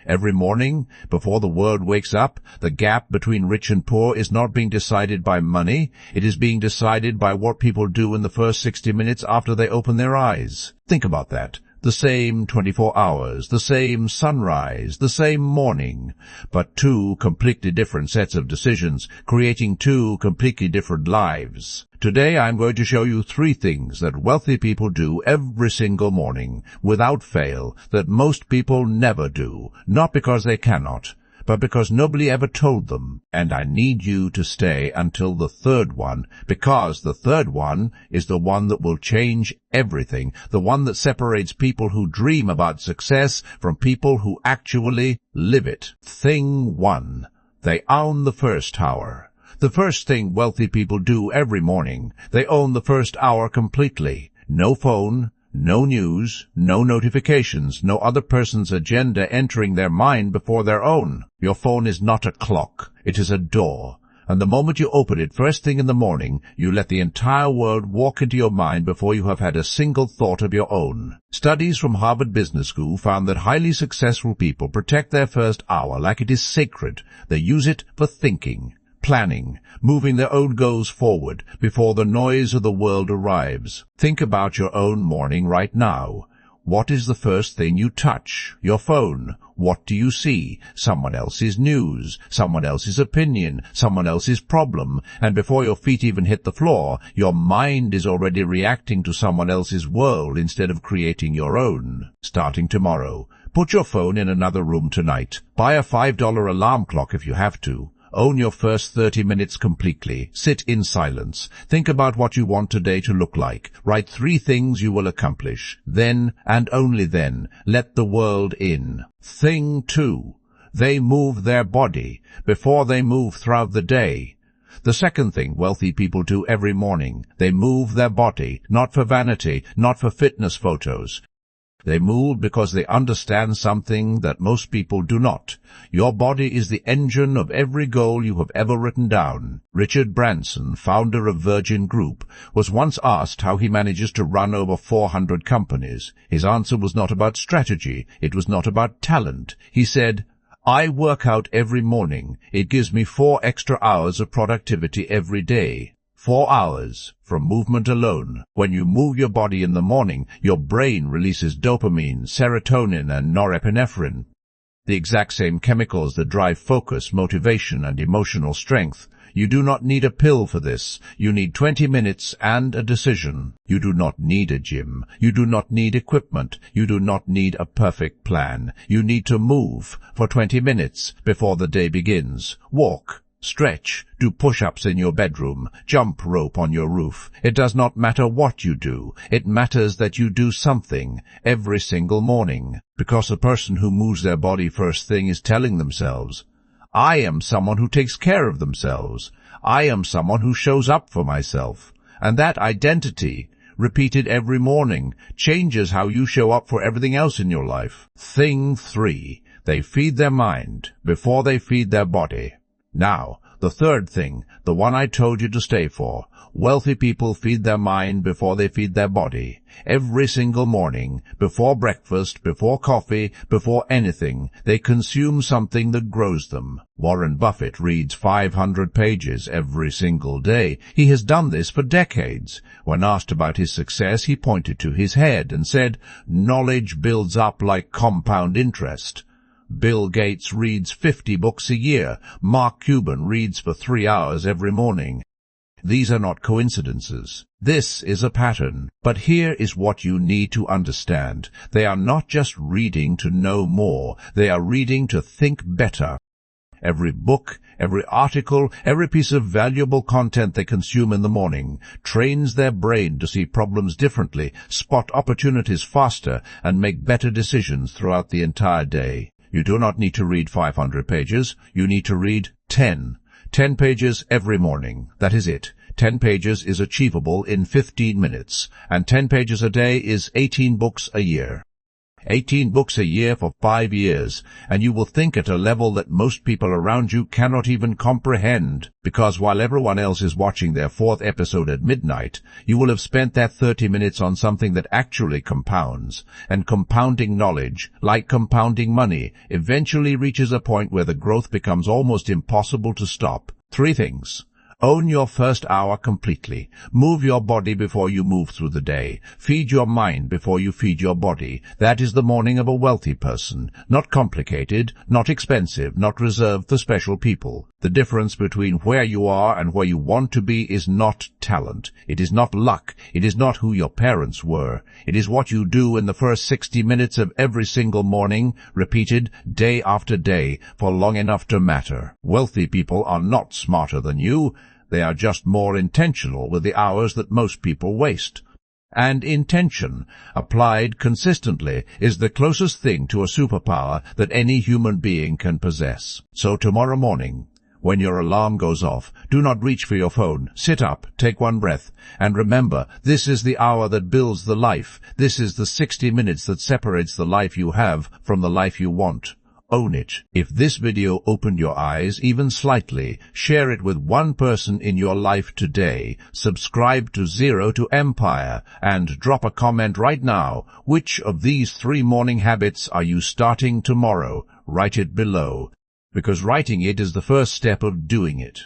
Every morning, before the world wakes up, the gap between rich and poor is not being decided by money. It is being decided by what people do in the first 60 minutes after they open their eyes. Think about that. The same 24 hours, the same sunrise, the same morning, but two completely different sets of decisions, creating two completely different lives. Today I'm going to show you 3 things that wealthy people do every single morning, without fail, that most people never do, not because they cannot, but because nobody ever told them. And I need you to stay until the 3rd one, because the 3rd one is the one that will change everything, the one that separates people who dream about success from people who actually live it. Thing 1. They own the first hour. The first thing wealthy people do every morning, they own the first hour completely. No phone, no news, no notifications, no other person's agenda entering their mind before their own. Your phone is not a clock, it is a door. And the moment you open it first thing in the morning, you let the entire world walk into your mind before you have had a single thought of your own. Studies from Harvard Business School found that highly successful people protect their first hour like it is sacred. They use it for thinking, planning, moving their own goals forward before the noise of the world arrives. Think about your own morning right now. What is the first thing you touch? Your phone. What do you see? Someone else's news, someone else's opinion, someone else's problem, and before your feet even hit the floor, your mind is already reacting to someone else's world instead of creating your own. Starting tomorrow, put your phone in another room tonight. Buy a $5 alarm clock if you have to. Own your first 30 minutes completely. Sit in silence. Think about what you want today to look like. Write 3 things you will accomplish. Then, and only then, let the world in. Thing 2. They move their body before they move throughout the day. The second thing wealthy people do every morning, they move their body, not for vanity, not for fitness photos. They move because they understand something that most people do not. Your body is the engine of every goal you have ever written down. Richard Branson, founder of Virgin Group, was once asked how he manages to run over 400 companies. His answer was not about strategy. It was not about talent. He said, "I work out every morning. It gives me 4 extra hours of productivity every day. 4 hours from movement alone. When you move your body in the morning, your brain releases dopamine, serotonin, and norepinephrine, the exact same chemicals that drive focus, motivation, and emotional strength. You do not need a pill for this. You need 20 minutes and a decision. You do not need a gym. You do not need equipment. You do not need a perfect plan. You need to move for 20 minutes before the day begins. Walk. Stretch, do push-ups in your bedroom, jump rope on your roof. It does not matter what you do. It matters that you do something every single morning. Because the person who moves their body first thing is telling themselves, I am someone who takes care of themselves. I am someone who shows up for myself. And that identity, repeated every morning, changes how you show up for everything else in your life. Thing 3. They feed their mind before they feed their body. Now, the 3rd thing, the one I told you to stay for. Wealthy people feed their mind before they feed their body. Every single morning, before breakfast, before coffee, before anything, they consume something that grows them. Warren Buffett reads 500 pages every single day. He has done this for decades. When asked about his success, he pointed to his head and said, "Knowledge builds up like compound interest." Bill Gates reads 50 books a year. Mark Cuban reads for 3 hours every morning. These are not coincidences. This is a pattern. But here is what you need to understand. They are not just reading to know more. They are reading to think better. Every book, every article, every piece of valuable content they consume in the morning trains their brain to see problems differently, spot opportunities faster, and make better decisions throughout the entire day. You do not need to read 500 pages. You need to read 10. 10 pages every morning. That is it. 10 pages is achievable in 15 minutes, and 10 pages a day is 18 books a year. 18 books a year for 5 years, and you will think at a level that most people around you cannot even comprehend, because while everyone else is watching their 4th episode at midnight, you will have spent that 30 minutes on something that actually compounds, and compounding knowledge, like compounding money, eventually reaches a point where the growth becomes almost impossible to stop. 3 things. Own your first hour completely. Move your body before you move through the day. Feed your mind before you feed your body. That is the morning of a wealthy person. Not complicated, not expensive, not reserved for special people. The difference between where you are and where you want to be is not talent. It is not luck. It is not who your parents were. It is what you do in the first 60 minutes of every single morning, repeated day after day, for long enough to matter. Wealthy people are not smarter than you. They are just more intentional with the hours that most people waste. And intention, applied consistently, is the closest thing to a superpower that any human being can possess. So tomorrow morning, when your alarm goes off, do not reach for your phone. Sit up, take one breath, and remember, this is the hour that builds the life. This is the 60 minutes that separates the life you have from the life you want. Own it. If this video opened your eyes even slightly, share it with one person in your life today. Subscribe to Zero to Empire and drop a comment right now. Which of these 3 morning habits are you starting tomorrow? Write it below, because writing it is the first step of doing it.